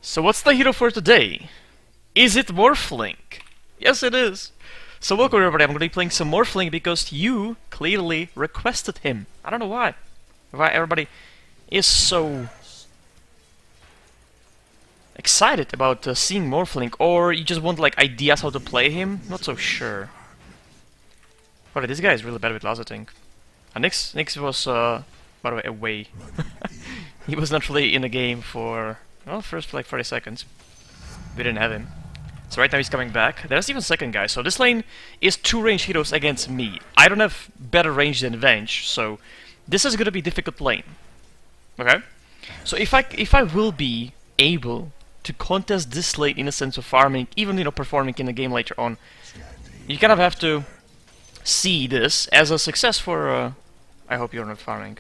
So what's the hero for today? Is it Morphling? Yes, it is. So welcome everybody, I'm going to be playing some Morphling because you clearly requested him. I don't know why. Why everybody is so excited about seeing Morphling, or you just want like ideas how to play him? Not so sure. Alright, this guy is really bad with laserting. And Nix was, by the way, away. He was not really in the game for, well, first like 30 seconds. We didn't have him. So right now he's coming back. There's even second guy. So this lane is two range heroes against me. I don't have better range than Venge, so this is gonna be a difficult lane. Okay? So if I will be able to contest this lane in a sense of farming, even performing in the game later on, you kind of have to see this as a success for. I hope you're not farming.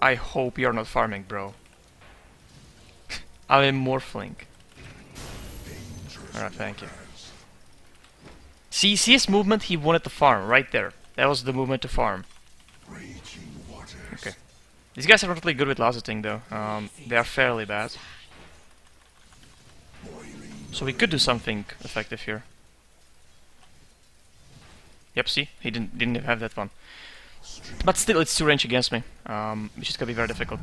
I hope you're not farming, bro. I'm Morphling. Alright, thank you. See his movement, he wanted to farm, right there. That was the movement to farm. Okay. These guys are not really good with laserting though. They are fairly bad. So we could do something effective here. Yep, see? He didn't have that one. But still, it's 2 range against me, which is gonna be very difficult.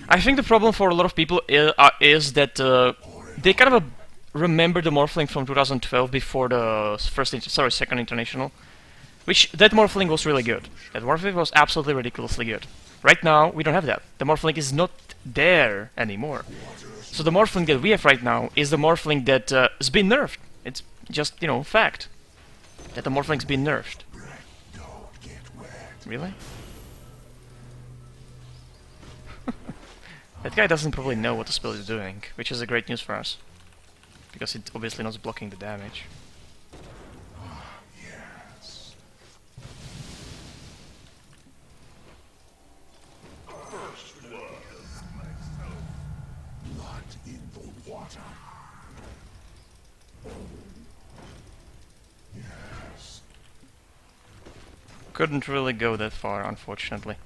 I think the problem for a lot of people is that they kind of remember the Morphling from 2012 before the second international, which that Morphling was really good. That Morphling was absolutely ridiculously good. Right now, we don't have that. The Morphling is not there anymore. So the Morphling that we have right now is the Morphling that has been nerfed. It's just, fact that the Morphling's been nerfed. Really? That guy doesn't probably know what the spell is doing, which is a great news for us. Because it obviously not blocking the damage. Yes. Blood in the water. Yes. Couldn't really go that far, unfortunately.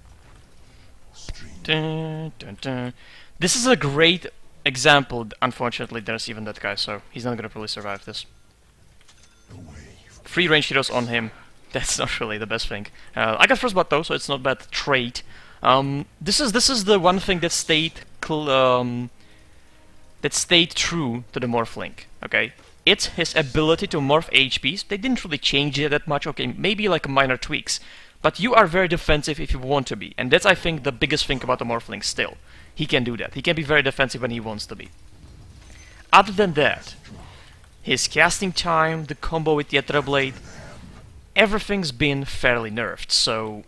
Dun, dun, dun. This is a great example. Unfortunately, there's even that guy, so he's not gonna probably survive this. 3 range heroes on him. That's not really the best thing. I got first blood though, so it's not bad trait. This is the one thing that stayed true to the Morphling. Okay, it's his ability to morph HPs. They didn't really change it that much. Okay, maybe like minor tweaks. But you are very defensive if you want to be, and that's, I think, the biggest thing about the Morphling still. He can do that. He can be very defensive when he wants to be. Other than that, his casting time, the combo with the Ethereal Blade, everything's been fairly nerfed, so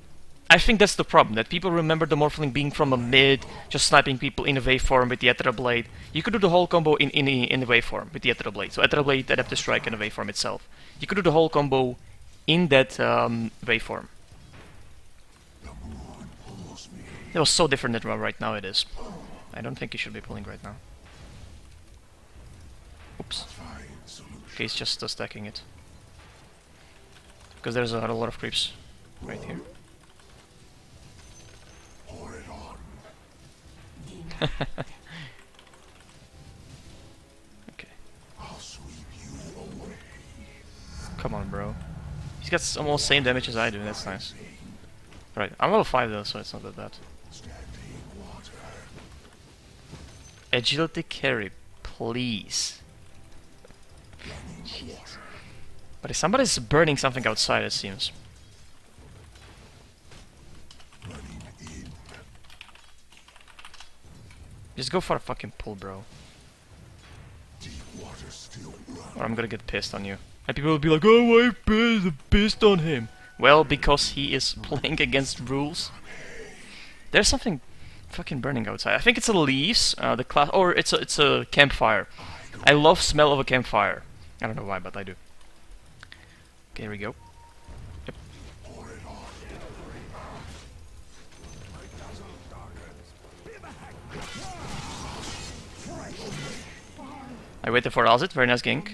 I think that's the problem, that people remember the Morphling being from a mid, just sniping people in a waveform with the Ethereal Blade. You could do the whole combo in the waveform with the Ethereal Blade. So Ethereal Blade, Adaptive Strike, and the waveform itself. You could do the whole combo in that waveform. It was so different than right now it is. I don't think he should be pulling right now. Oops. Okay, he's just stacking it. Because there's a lot of creeps right here. Okay. Come on, bro. He's got almost same damage as I do, that's nice. Right, I'm level 5 though, so it's not that bad. Agility carry, please. Jeez. But if somebody's burning something outside, it seems. Just go for a fucking pull, bro. Or I'm gonna get pissed on you. And people will be like, oh, why pissed on him? Well, because he is playing against rules. There's something fucking burning outside. I think it's a leaves, the class, or it's a campfire. I love smell of a campfire. I don't know why, but I do. Okay, here we go. Yep. I waited for Alzit, very nice gank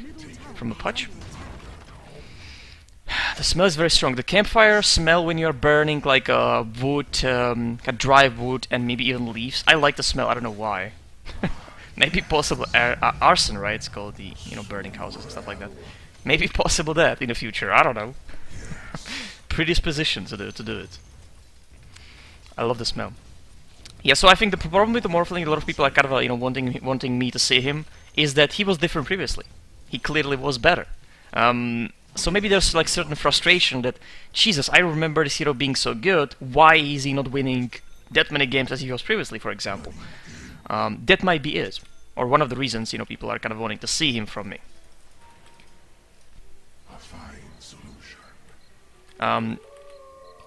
from a Pudge. The smell is very strong. The campfire smell when you're burning like wood, a dry wood, and maybe even leaves. I like the smell. I don't know why. Maybe possible arson, right? It's called the burning houses and stuff like that. Maybe possible that in the future. I don't know. Predisposition to do it. I love the smell. Yeah, so I think the problem with the Morphling, a lot of people are kind of wanting me to see him, is that he was different previously. He clearly was better. So maybe there's like certain frustration that, Jesus, I remember this hero being so good. Why is he not winning that many games as he was previously, for example? That might be it, or one of the reasons people are kind of wanting to see him from me. A fine solution.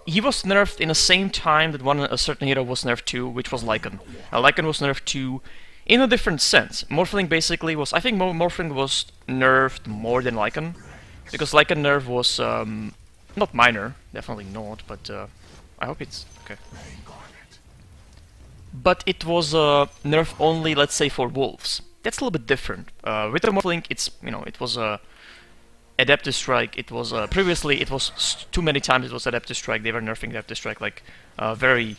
He was nerfed in the same time that a certain hero was nerfed too, which was Lycan. Lycan was nerfed too, in a different sense. Morphling basically was, I think Morphling was nerfed more than Lycan, because Lycan nerf was not minor, definitely not, but I hope it's okay. But it was nerf only, let's say, for wolves. That's a little bit different. With the Morphling, it's it was Adaptive Strike. It was previously it was too many times it was Adaptive Strike. They were nerfing Adaptive Strike like very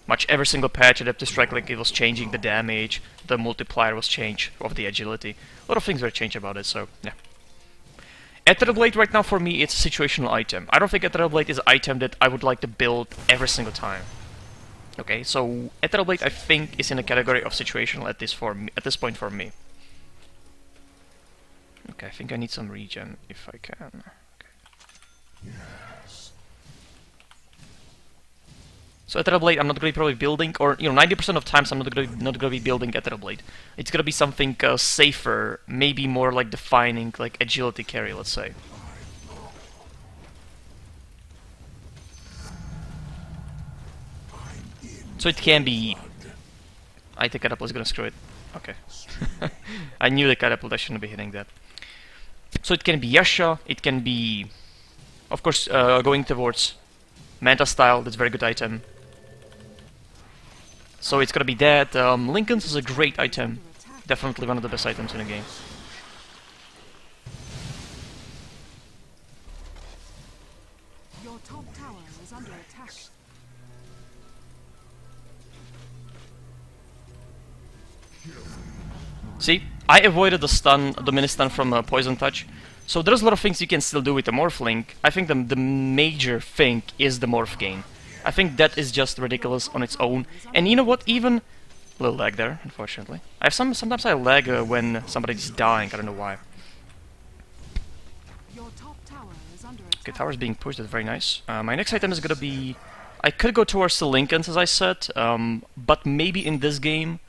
much every single patch. Adaptive Strike, like, it was changing the damage, the multiplier was changed of the agility. A lot of things were changed about it. So yeah. Ethereal Blade right now for me it's a situational item. I don't think Ethereal Blade is an item that I would like to build every single time. Okay, so Ethereal Blade I think is in the category of situational at this point for me. Okay, I think I need some regen if I can. Okay. Yes. So Ethereal Blade I'm not going to be probably building, or 90% of times I'm not going to be building Ethereal Blade. It's going to be something safer, maybe more like defining, like agility carry, let's say. So it can be... I think Catapult is gonna screw it. Okay. I knew the Catapult, I shouldn't be hitting that. So it can be Yasha, it can be... Of course, going towards Manta Style, that's a very good item. So it's gonna be that. Lincoln's is a great item. Definitely one of the best items in the game. Your top tower is under attack. See, I avoided the mini stun from Poison Touch. So there's a lot of things you can still do with the Morphling. I think the major thing is the Morph gain. I think that is just ridiculous on its own. And you know what, even... A little lag there, unfortunately. Sometimes I lag when somebody's dying, I don't know why. Your top tower is under attack. Okay, tower's being pushed, that's very nice. My next item is gonna be... I could go towards the Lincolns, as I said, but maybe in this game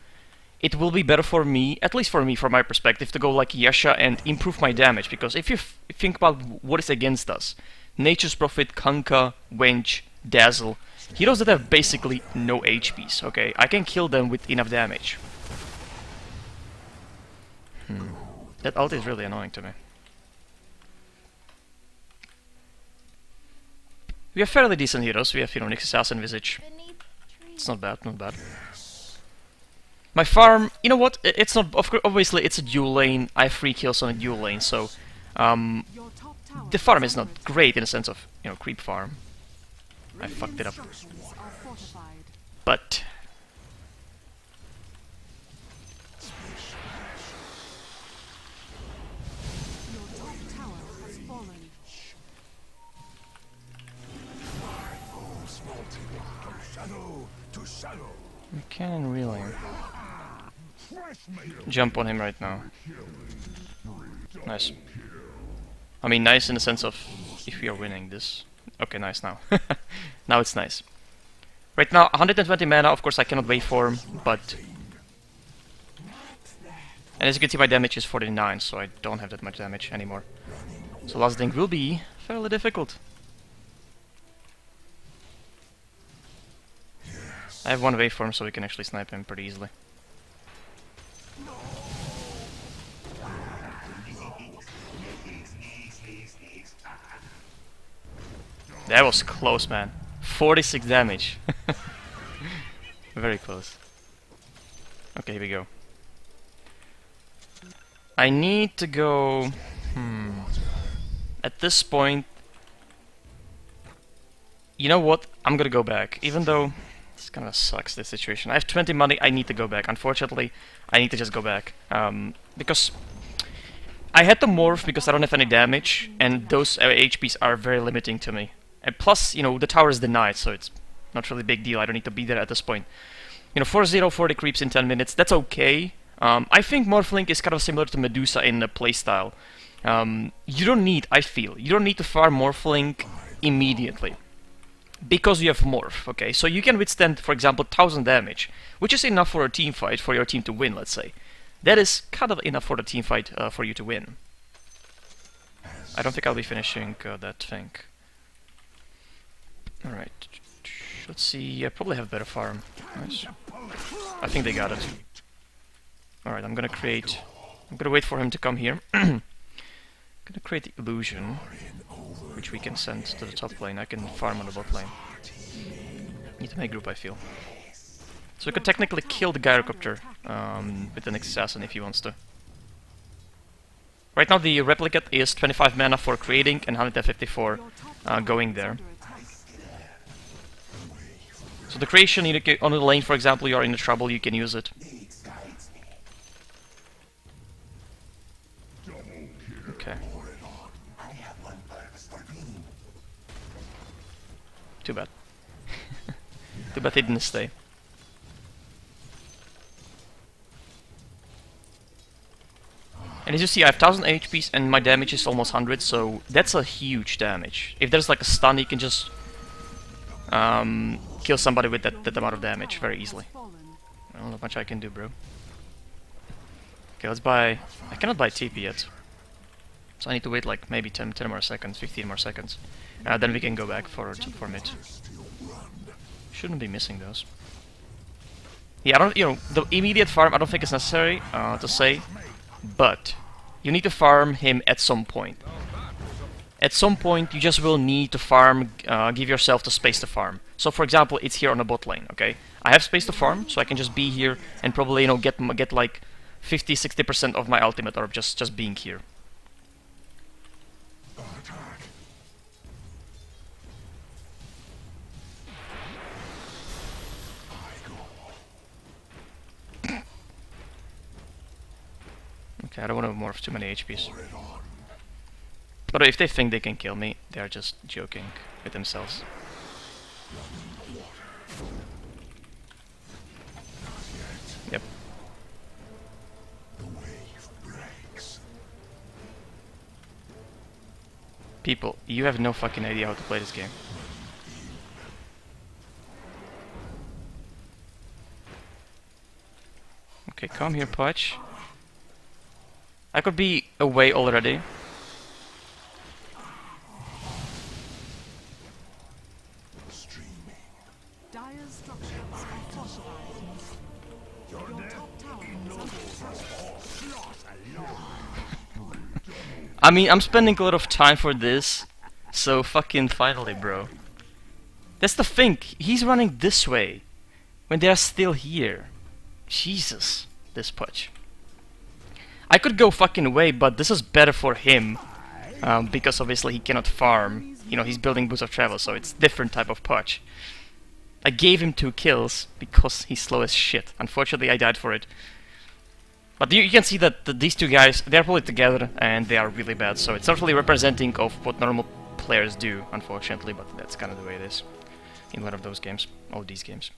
it will be better for me, at least for me, from my perspective, to go like Yasha and improve my damage, because if you think about what is against us, Nature's Prophet, Kanka, Wench, Dazzle, heroes that have basically no HPs, okay? I can kill them with enough damage. That ult is really annoying to me. We have fairly decent heroes. We have, Nyx Assassin, Visage. It's not bad, not bad. My farm, you know what? It's not. Obviously, it's a dual lane. I have 3 kills on a dual lane, so Your top tower the farm is not great in the sense of creep farm. I fucked it up, structures are fortified. but Your top tower has fallen. Shadow to shadow. we can really Fresh mail. jump on him right now. Nice. I mean, nice in the sense of if we are winning this. Okay, nice now. Now it's nice. Right now, 120 mana. Of course, I cannot wait for him, but. And as you can see, my damage is 49, so I don't have that much damage anymore. So last thing will be fairly difficult. I have 1 waveform, so we can actually snipe him pretty easily. That was close, man. 46 damage. Very close. Okay, here we go. I need to go... At this point, You know what? I'm gonna go back, even though this kind of sucks, this situation. I have 20 money, I need to go back. Unfortunately, I need to just go back. Because I had to morph because I don't have any damage, and those HPs are very limiting to me. And plus, you know, the tower is denied, so it's not really a big deal. I don't need to be there at this point. You know, 4-0, 40 creeps in 10 minutes, that's okay. I think Morphling is kind of similar to Medusa in the playstyle. You don't need, I feel, you don't need to farm Morphling immediately. Because you have Morph, okay? So you can withstand, for example, 1000 damage, which is enough for a team fight, for your team to win, let's say. That is kind of enough for the team fight for you to win. I don't think I'll be finishing that thing. Alright. Let's see, I probably have better farm. Nice. I think they got it. Alright, I'm gonna wait for him to come here. Gonna create the illusion, which we can send to the top lane. I can farm on the bot lane. Need to make group, I feel. So we could technically kill the Gyrocopter with the next assassin if he wants to. Right now the replicate is 25 mana for creating and 154 going there. So the creation, on the lane, for example, you are in trouble, you can use it. Okay. Too bad. Too bad he didn't stay. And as you see, I have 1000 HPs and my damage is almost 100, so that's a huge damage. If there's like a stun, you can just kill somebody with that amount of damage very easily. I don't know much I can do, bro. Okay, let's buy... I cannot buy TP yet. So I need to wait like maybe 10 more seconds, 15 more seconds. Then we can go back for mid. Shouldn't be missing those. Yeah, I don't... You know, the immediate farm I don't think is necessary to say. But you need to farm him at some point. At some point, you just will need to farm, give yourself the space to farm. So, for example, it's here on the bot lane, okay? I have space to farm, so I can just be here and probably, you know, get like 50-60% of my ultimate orb just being here. Okay, I don't want to morph too many HPs. But if they think they can kill me, they are just joking with themselves. Yep. People, you have no fucking idea how to play this game. Okay, come here, Pudge. I could be away already. Dire's structures are fortified. Your top tower is under attack. I mean, I'm spending a lot of time for this, so fucking finally, bro. That's the thing, he's running this way, when they are still here. Jesus, this Pudge. I could go fucking away, but this is better for him, because obviously he cannot farm. You know, he's building Boots of Travel, so it's different type of Pudge. I gave him 2 kills, because he's slow as shit. Unfortunately, I died for it. But you can see that these two guys, they're probably together, and they are really bad, so it's not really representing of what normal players do, unfortunately, but that's kind of the way it is. In one of those games, all these games.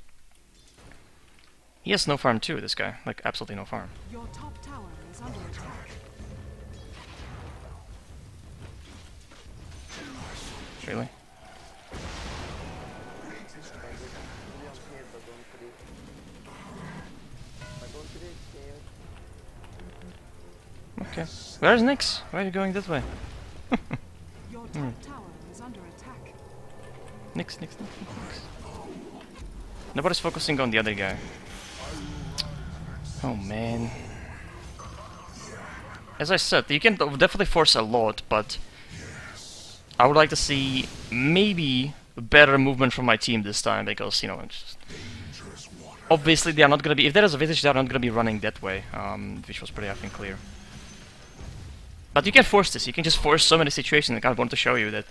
He has no farm too, this guy. Like, absolutely no farm. Your top tower is under attack. Really? Okay. Where's Nyx? Why are you going this way? Your top tower is under attack. Nyx. Nobody's focusing on the other guy. Oh man. As I said, you can definitely force a lot, but I would like to see maybe better movement from my team this time, because, you know, it's just obviously they are not gonna be, if there is a village, they are not gonna be running that way, which was pretty, I think, clear. But you can force this, you can just force so many situations. I kind of want to show you that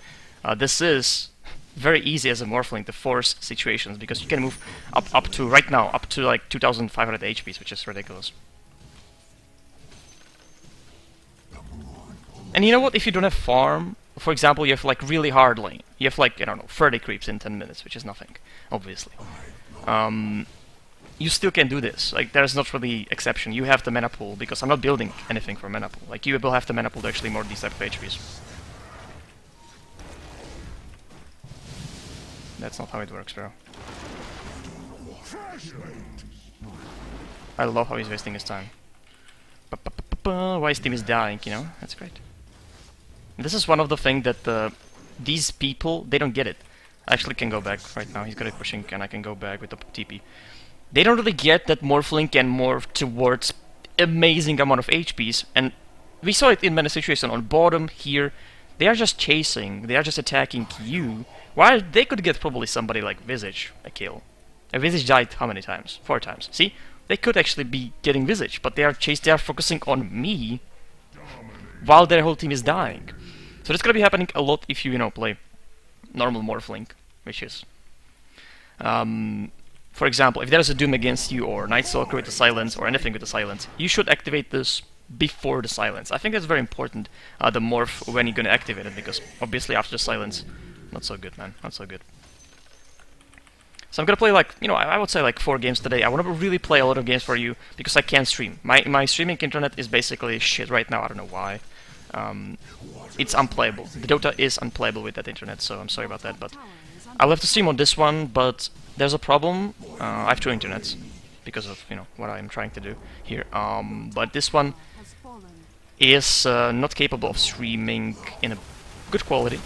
this is very easy as a Morphling to force situations because you can move up to right now up to like 2,500 HPs, which is ridiculous. And you know what? If you don't have farm, for example, you have like really hard lane. You have like, I don't know, 30 creeps in 10 minutes, which is nothing, obviously. You still can do this. Like, there's not really exception. You have the mana pool, because I'm not building anything for mana pool. Like, you will have the mana pool to actually more these type of HPs. That's not how it works, bro. I love how he's wasting his time. Why his team is dying, you know? That's great. And this is one of the things that these people, they don't get it. I actually can go back right now. He's gonna be pushing, and I can go back with the TP. They don't really get that Morphling can morph towards amazing amount of HPs, and we saw it in many situations on bottom here. They are just chasing, they are just attacking you, while they could get probably somebody like Visage a kill. And Visage died how many times? 4 times. See? They could actually be getting Visage, but they are focusing on me while their whole team is dying. So that's gonna be happening a lot if you know, play normal Morphling, which is... for example, if there's a Doom against you, or Night Stalker with the Silence, or anything with the Silence, you should activate this before the Silence. I think that's very important, the Morph, when you're gonna activate it, because obviously after the Silence, not so good, man, not so good. So I'm gonna play like, you know, I would say like 4 games today. I wanna really play a lot of games for you, because I can't stream. My streaming internet is basically shit right now, I don't know why. It's unplayable. The Dota is unplayable with that internet, so I'm sorry about that, but I'll have to stream on this one, but there's a problem. I have 2 internets because of, you know, what I'm trying to do here. But this one is not capable of streaming in a good quality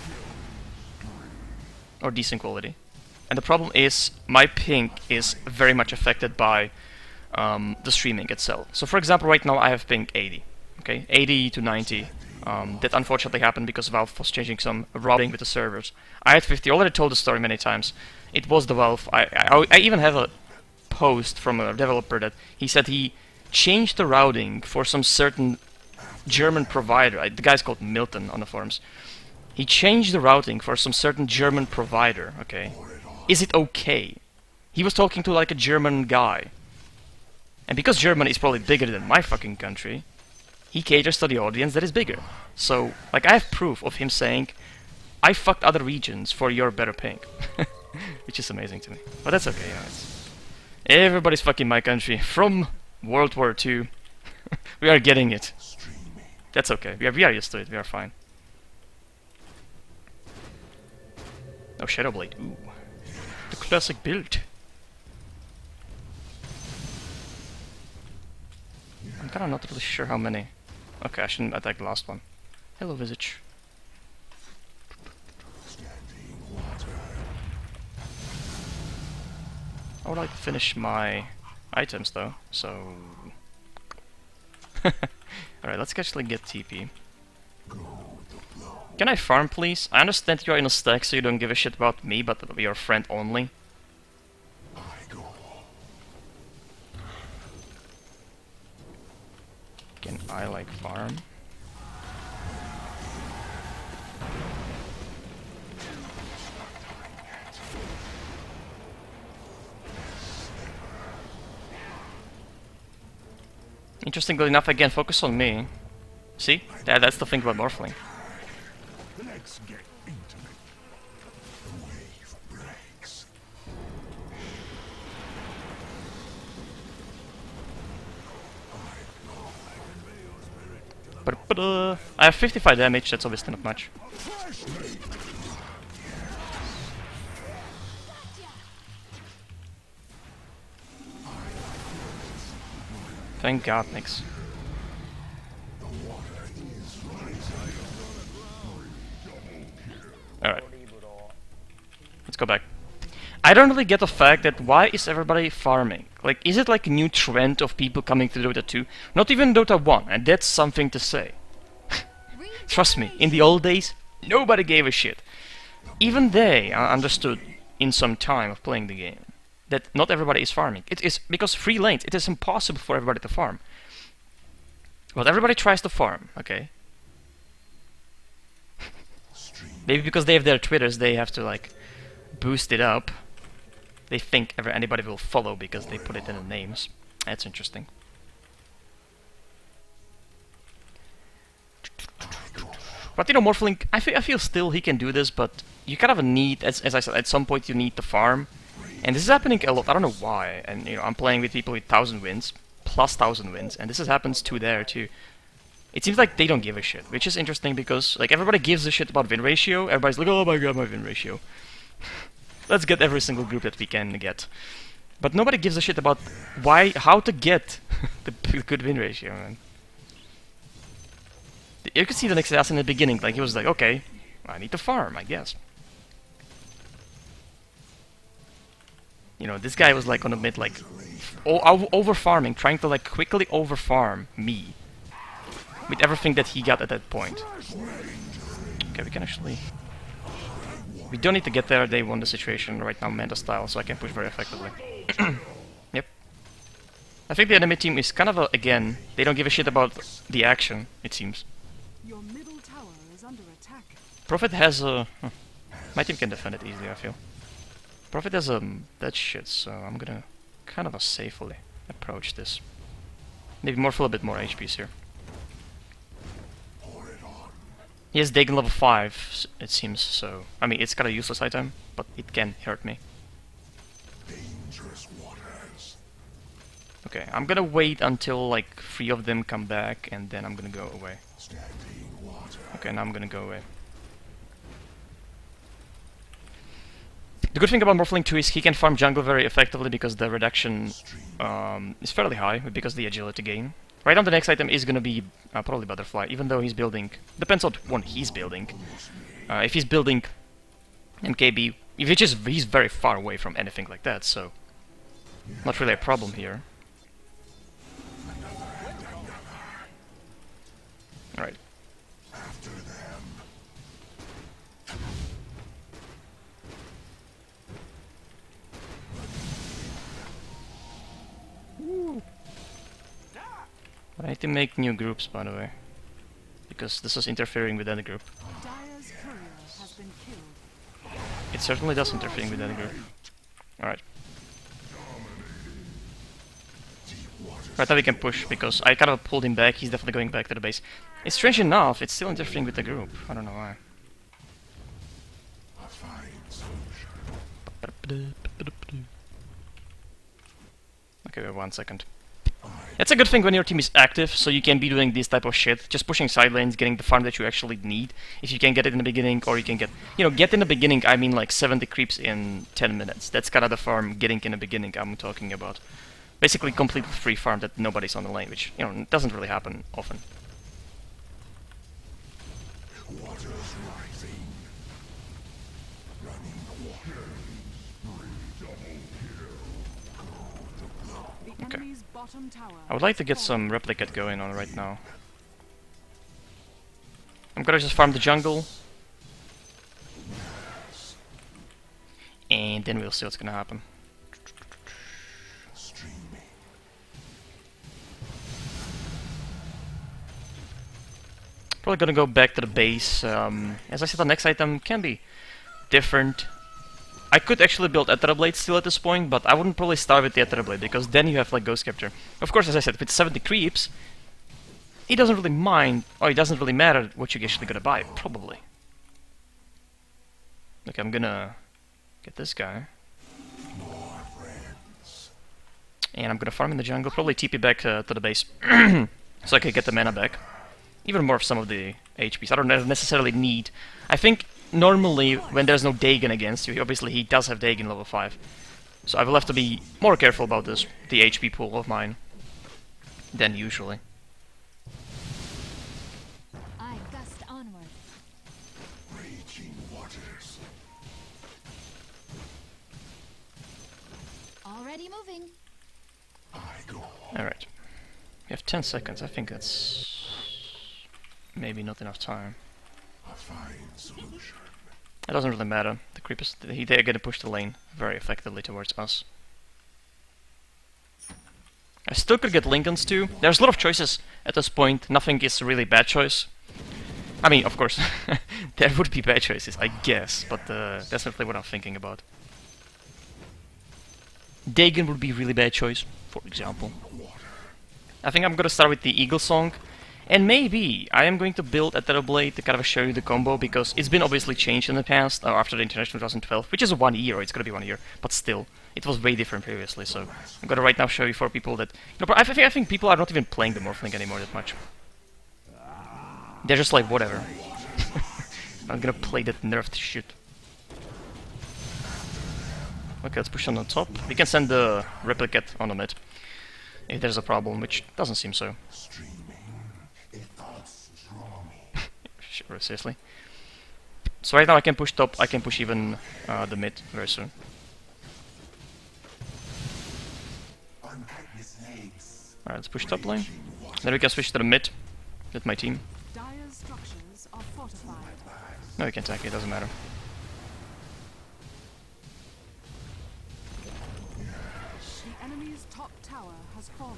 or decent quality. And the problem is my ping is very much affected by the streaming itself. So for example, right now I have ping 80, okay, 80 to 90. That unfortunately happened because Valve was changing some routing with the servers. I had 50. Already told the story many times. It was the Valve. I even have a post from a developer that he said he changed the routing for some certain German provider. The guy's called Milton on the forums. He changed the routing for some certain German provider. Okay, is it okay? He was talking to like a German guy, and because Germany is probably bigger than my fucking country, he caters to the audience that is bigger. So, like, I have proof of him saying, I fucked other regions for your better ping. Which is amazing to me. But that's okay, you know, everybody's fucking my country. From World War II. We are getting it. That's okay. We are used to it. We are fine. Oh, Shadowblade. Ooh. The classic build. I'm kinda not really sure how many. Okay, I shouldn't attack the last one. Hello, Visage. I would like to finish my items though, so... Alright, let's actually get TP. Can I farm, please? I understand you're in a stack, so you don't give a shit about me, but we are friend only. Can I, like, farm? Interestingly enough, again, focus on me. See? That's the thing about Morphling. Let's get intimate. The wave breaks. But I have 55 damage, that's obviously not much. Thank God, Nix. Alright. Let's go back. I don't really get the fact that why is everybody farming? Like, is it like a new trend of people coming to Dota 2? Not even Dota 1, and that's something to say. Trust me, in the old days, nobody gave a shit. Even they understood in some time of playing the game that not everybody is farming. It is because free lanes, it is impossible for everybody to farm. But everybody tries to farm, okay? Maybe because they have their Twitters, they have to like boost it up, they think anybody will follow because they put it in the names. That's interesting. But you know, Morphling, I feel still he can do this, but you kind of need, as I said, at some point you need to farm. And this is happening a lot, I don't know why. And you know, I'm playing with people with 1000 wins, plus 1000 wins, and this happens to there too. It seems like they don't give a shit, which is interesting because like everybody gives a shit about win ratio. Everybody's like, oh my god, my win ratio. Let's get every single group that we can get. But nobody gives a shit about how to get the good win ratio, man. You could see the next assassin in the beginning, like he was like, okay, I need to farm, I guess. You know, this guy was like on the mid, like, over farming, trying to like quickly over farm me. With everything that he got at that point. Okay, we can actually... We don't need to get there, they won the situation right now, Manta style, so I can push very effectively. Yep. I think the enemy team is kind of a, again, they don't give a shit about the action, it seems. Your middle tower is under attack. Prophet has a... my team can defend it easily, I feel. Prophet has that shit, so I'm gonna kind of safely approach this. Maybe Morph a bit more HPs here. He has Dagon level 5, it seems, so... I mean, it's kind of a useless item, but it can hurt me. Dangerous waters. Okay, I'm gonna wait until, like, 3 of them come back, and then I'm gonna go away. Standing water. Okay, now I'm gonna go away. The good thing about Morphling 2 is he can farm jungle very effectively because the reduction is fairly high, because of the agility gain. Right now the next item is gonna be probably Butterfly, even though he's building... Depends on what he's building. If he's building MKB, he's very far away from anything like that, so... Not really a problem here. Alright. I need to make new groups, by the way, because this is interfering with any group. Dire's courier has been killed. It certainly does interfere with any group. Alright. Right now we can push, because I kind of pulled him back, he's definitely going back to the base. It's strange enough, it's still interfering with the group. I don't know why. Okay, wait 1 second. It's a good thing when your team is active, so you can be doing this type of shit. Just pushing side lanes, getting the farm that you actually need. If you can get it in the beginning, or you can get... You know, get in the beginning, I mean like 70 creeps in 10 minutes. That's kind of the farm getting in the beginning I'm talking about. Basically completely free farm that nobody's on the lane, which, you know, doesn't really happen often. Waters rising. Running water. The Okay. enemy's bottom tower. I would like to get some replicate going on right now. I'm gonna just farm the jungle. And then we'll see what's gonna happen. Probably gonna go back to the base. As I said, the next item can be different. I could actually build Ether Blade still at this point, but I wouldn't probably start with the Ether Blade, because then you have like Ghost Capture. Of course, as I said, with 70 creeps, it doesn't really mind, or it doesn't really matter what you're actually gonna buy, probably. Okay, I'm gonna get this guy. And I'm gonna farm in the jungle, probably TP back to the base, so I can get the mana back. Even more of some of the HPs. I don't necessarily need... I think normally when there's no Dagon against you, obviously he does have Dagon level 5. So I will have to be more careful about this, the HP pool of mine, than usually. I gust onward. Raging waters. Already moving. I go. Alright. We have 10 seconds, I think that's... maybe not enough time. A fine solution. It doesn't really matter. The creepers, they're gonna push the lane very effectively towards us. I still could get Lincolns too. There's a lot of choices at this point. Nothing is a really bad choice. I mean, of course, there would be bad choices, I guess, but that's not really what I'm thinking about. Dagon would be a really bad choice, for example. I think I'm gonna start with the Eagle Song, and maybe I am going to build a Terrorblade to kind of show you the combo, because it's been obviously changed in the past, after the International 2012, which is 1 year, it's gonna be 1 year, but still, it was way different previously, so I'm gonna right now show you for people that... You know, I think people are not even playing the Morphling anymore that much. They're just like, whatever. I'm gonna play that nerfed shit. Okay, let's push on the top. We can send the replicate on the mid if there's a problem, which doesn't seem so. Sure, seriously. So right now I can push top, I can push even the mid very soon. Alright, let's push top lane. Then we can switch to the mid with my team. Dire's structures are fortified. No, we can attack it, doesn't matter. The enemy's top tower has fallen.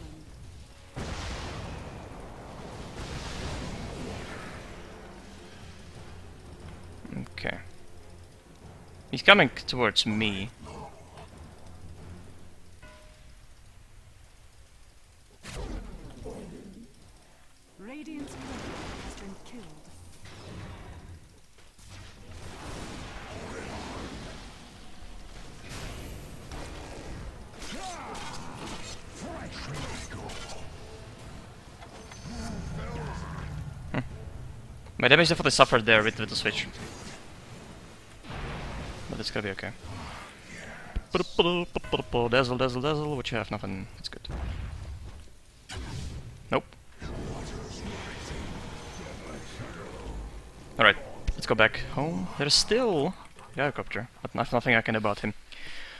Okay. He's coming towards me. Radiant's turret has been killed. My damage definitely suffered there with the switch. But it's gonna be okay. Dazzle, dazzle, dazzle. What you have? Nothing. It's good. Nope. Alright, let's go back home. There's still a helicopter, but nothing I can do about him.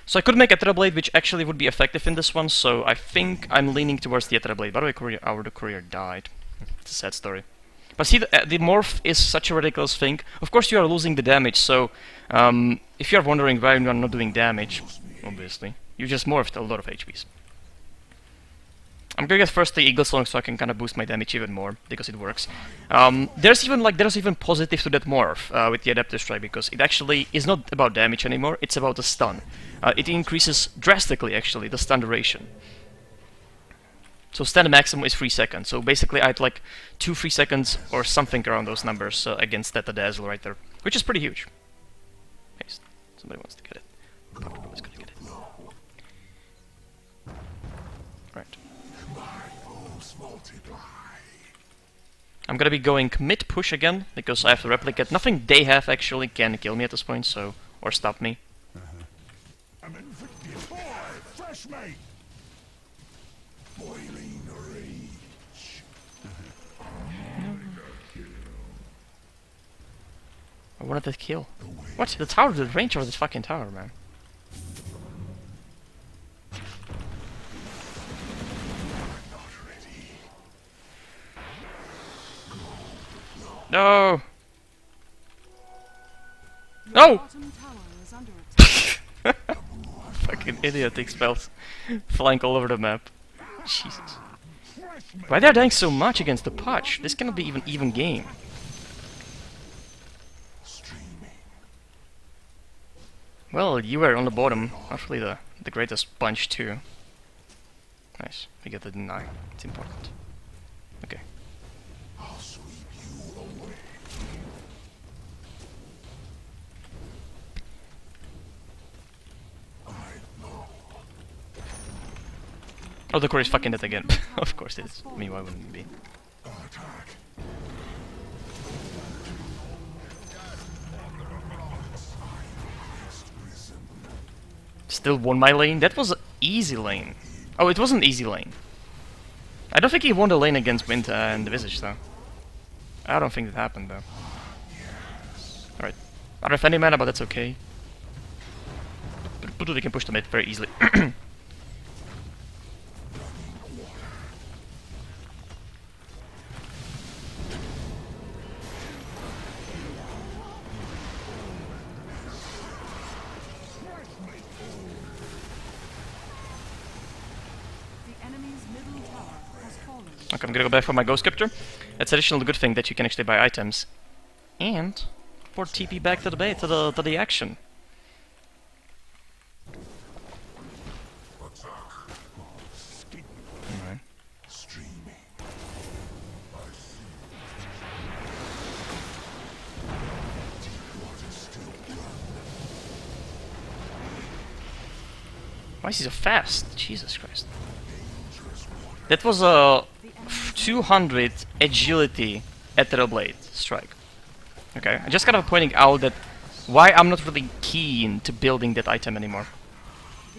So I could make a Terrorblade, which actually would be effective in this one, so I think I'm leaning towards the Terrorblade. By the way, the courier died. It's a sad story. But see, the Morph is such a ridiculous thing. Of course you are losing the damage, so if you are wondering why you are not doing damage, obviously, you just morphed a lot of HPs. I'm gonna get first the Eagle Song so I can kind of boost my damage even more, because it works. There's even positive to that Morph with the Adaptive Strike, because it actually is not about damage anymore, it's about the stun. It increases drastically, actually, the stun duration. So stun maximum is 3 seconds, so basically I had like 2-3 seconds or something around those numbers against that Dazzle right there, which is pretty huge. Hey, somebody wants to get it. Probably gonna get it. Right. I'm gonna be going mid push again, because I have to replicate. Nothing they have actually can kill me at this point, so... or stop me. I'm in for boy, fresh mate. Boiling rage. I wanted that kill. What? The tower, the range of this fucking tower, man. No! Your No! bottom tower is under attack. Fucking idiot expels. Flying all over the map. Jesus. Why they're dying so much against the Potch? This cannot be even game. Well, you were on the bottom. Not really the greatest punch too. Nice. We get the deny. It's important. Okay. I'll sweep you away. I know. Oh, the core is fucking dead again. Of course it is. I mean, why wouldn't it be? Attack. Still won my lane? That was an easy lane. Oh, it wasn't easy lane. I don't think he won the lane against Winter and the Visage though. I don't think that happened though. Alright. I don't have any mana, but that's okay. We can push the mid very easily. The enemy's middle tower has fallen. Okay, I'm gonna go back for my Ghost Scepter. That's additional good thing that you can actually buy items And for TP back to the bait, to the action. Alright. Why is he so fast? Jesus Christ. That was a 200 agility Blade strike. Okay, I just kind of pointing out that why I'm not really keen to building that item anymore.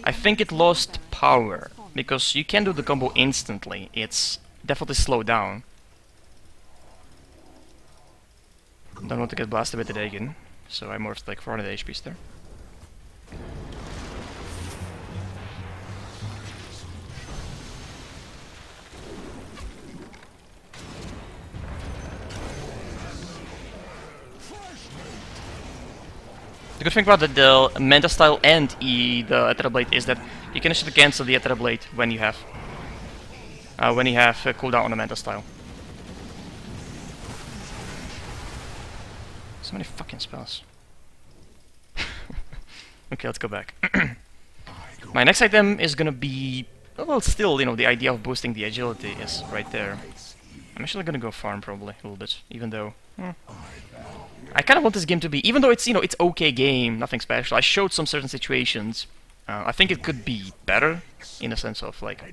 I think it lost power, because you can do the combo instantly. It's definitely slowed down. Don't want to get blasted with it again, so I morphed like 400 HPs there. The good thing about the Manta style and the Ether Blade is that you can actually cancel the Ether Blade when you have cooldown on the Manta style. So many fucking spells. Okay, let's go back. My next item is gonna be, well, still, you know, the idea of boosting the agility is right there. I'm actually gonna go farm probably a little bit, even though. I kind of want this game to be, even though it's, you know, it's okay game, nothing special. I showed some certain situations. I think it could be better in a sense of like,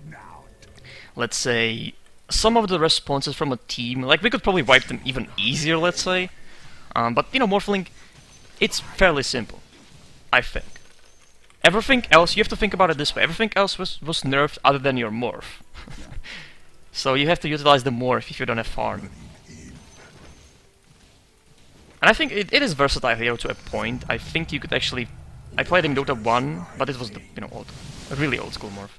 let's say, some of the responses from a team. Like we could probably wipe them even easier, let's say. But you know, Morphling, it's fairly simple, I think. Everything else, you have to think about it this way. Everything else was nerfed other than your Morph. So you have to utilize the Morph if you don't have farm. And I think it is versatile here to a point. I think you could actually... I played in Dota 1, but it was the, you know, a really old school Morph.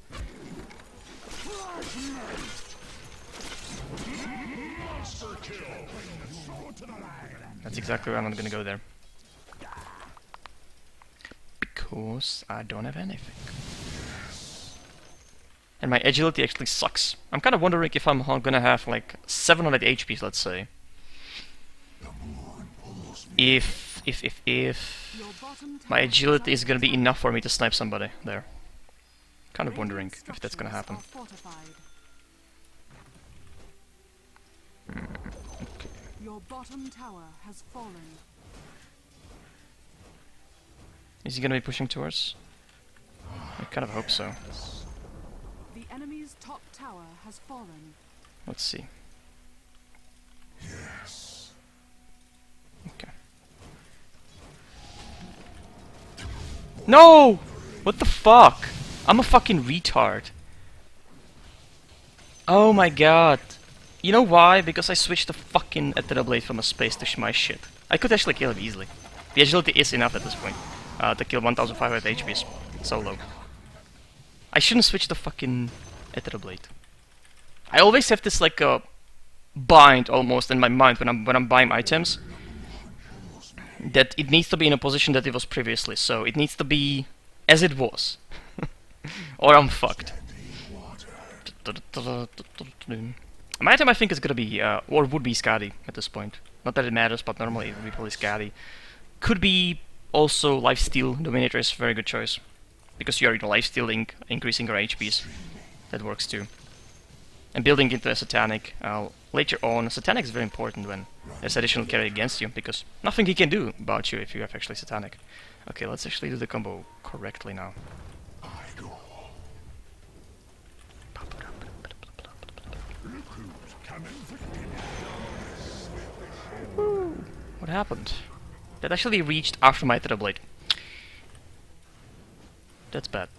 That's exactly why I'm not gonna go there. Because I don't have anything. And my agility actually sucks. I'm kind of wondering if I'm gonna have like 700 HPs, let's say. If my agility is gonna be enough for me to snipe somebody there. Kind of wondering if that's gonna happen. Okay. Your bottom tower has fallen. Is he gonna be pushing towards? I kind of hope so. The enemy's top tower has fallen. Let's see. Okay. No! What the fuck? I'm a fucking retard. Oh my god. You know why? Because I switched the fucking Ether Blade from a space to my shit. I could actually kill him easily. The agility is enough at this point to kill 1500 HPs solo. I shouldn't switch the fucking Ether Blade. I always have this like a bind almost in my mind when I'm buying items, that it needs to be in a position that it was previously, so it needs to be as it was. Or I'm fucked. My item I think is gonna be, or would be Skadi at this point. Not that it matters, but normally it would be probably Skadi. Could be also Lifesteal Dominator is a very good choice. Because you are lifestealing, increasing your HPs. That works too. And building into a Satanic later on. Satanic is very important when there's additional carry against you, because nothing he can do about you if you have actually Satanic. Okay, let's actually do the combo correctly now. Woo. What happened? That actually reached after my Ether Blade. That's bad.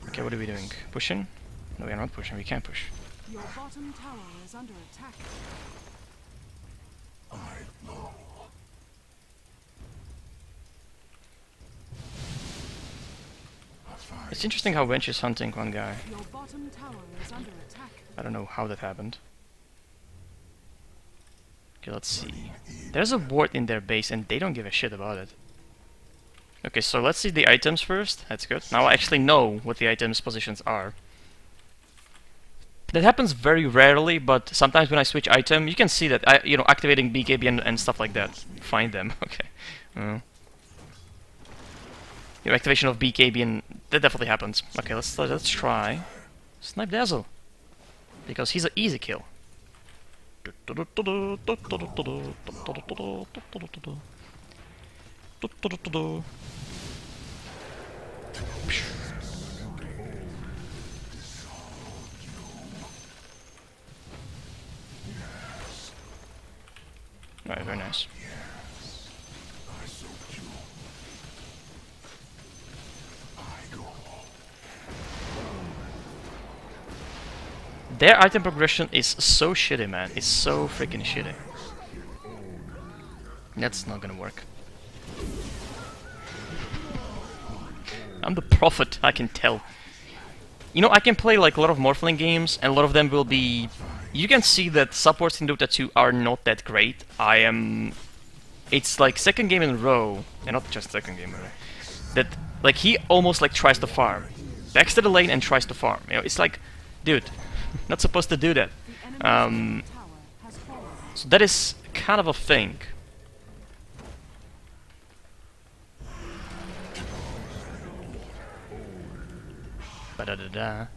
Okay, what are we doing? Pushing? No, we are not pushing. We can't push. Your bottom tower is under attack. It's interesting how Wench is hunting one guy. Your bottom tower is under attack. I don't know how that happened. Okay, let's see. There's a ward in their base and they don't give a shit about it. Okay, so let's see the items first. That's good. Now I actually know what the items positions are. That happens very rarely, but sometimes when I switch item, you can see that activating BKB and stuff like that. Find them, okay. Activation of BKB and that definitely happens. Okay, let's try Snipe Dazzle because he's an easy kill. Alright, very nice. Their item progression is so shitty, man. It's so freaking shitty. That's not gonna work. I'm the prophet, I can tell. You know, I can play like a lot of Morphling games, and a lot of them will be... You can see that supports in Dota 2 are not that great. It's like second game in a row, and not just second game in a row, that like he almost like tries to farm. Backs to the lane and tries to farm. You know, it's like, dude, not supposed to do that. So that is kind of a thing. Ba-da-da-da.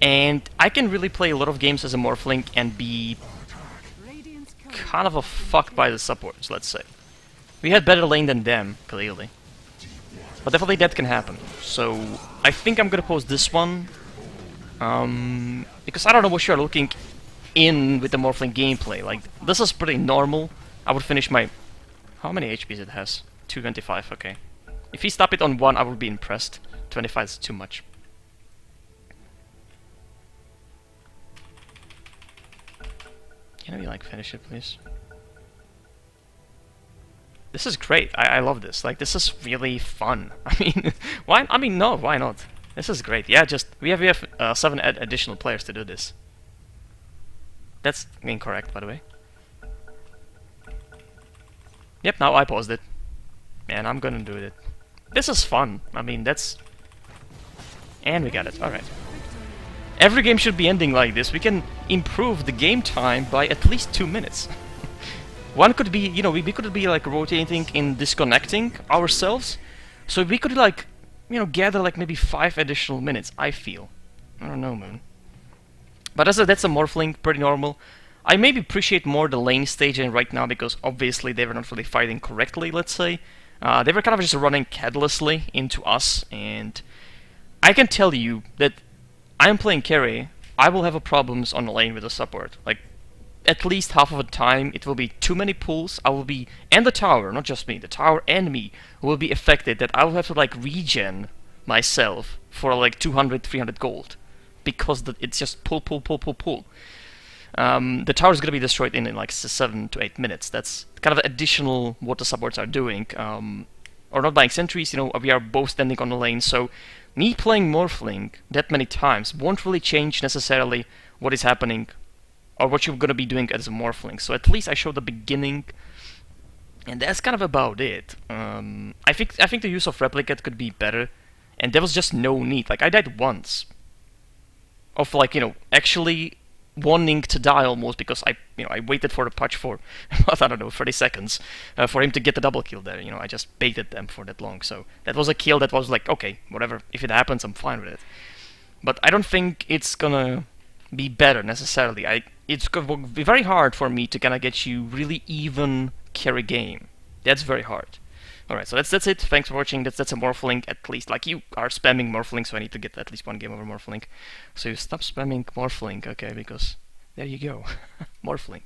And I can really play a lot of games as a Morphling and be kind of fucked by the supports, let's say. We had better lane than them, clearly. But definitely that can happen. So I think I'm gonna post this one. Because I don't know what you're looking in with the Morphling gameplay. Like, this is pretty normal. I would finish my... How many HPs it has? 225, okay. If he stop it on 1, I would be impressed. 25 is too much. Can we like finish it, please? This is great. I love this. Like, this is really fun. I mean, why? I mean, no, why not? This is great. Yeah, just we have 7 additional players to do this. That's incorrect, by the way. Yep, now I paused it. Man, I'm gonna do it. This is fun. I mean, that's... And we got it. Alright. Every game should be ending like this. We can improve the game time by at least 2 minutes. One could be, you know, we could be like rotating and disconnecting ourselves. So we could like, you know, gather like maybe 5 additional minutes, I feel. I don't know, man. But that's a Morphling, pretty normal. I maybe appreciate more the lane staging right now because obviously they were not really fighting correctly, let's say. They were kind of just running carelessly into us, and I can tell you that I'm playing carry, I will have problems on the lane with the support. Like, at least half of the time it will be too many pulls, I will be, and the tower, not just me, the tower and me will be affected, that I will have to like regen myself for like 200, 300 gold. Because it's just pull. The tower is going to be destroyed in like 7 to 8 minutes. That's kind of additional what the supports are doing. Or not buying sentries, you know, we are both standing on the lane, so me playing Morphling that many times won't really change necessarily what is happening or what you're going to be doing as a Morphling. So at least I showed the beginning, and that's kind of about it. I think the use of Replicate could be better, and there was just no need. Like, I died once. Of like, you know, actually wanting to die almost because I waited for the patch for, I don't know, 30 seconds for him to get the double kill there. You know, I just baited them for that long. So that was a kill that was like, okay, whatever. If it happens, I'm fine with it. But I don't think it's gonna be better necessarily. It's gonna be very hard for me to kind of get you really even carry game. That's very hard. Alright, so that's it. Thanks for watching. That's a Morphling, at least. Like, you are spamming Morphling, so I need to get at least 1 game over Morphling. So you stop spamming Morphling, okay, because there you go. Morphling.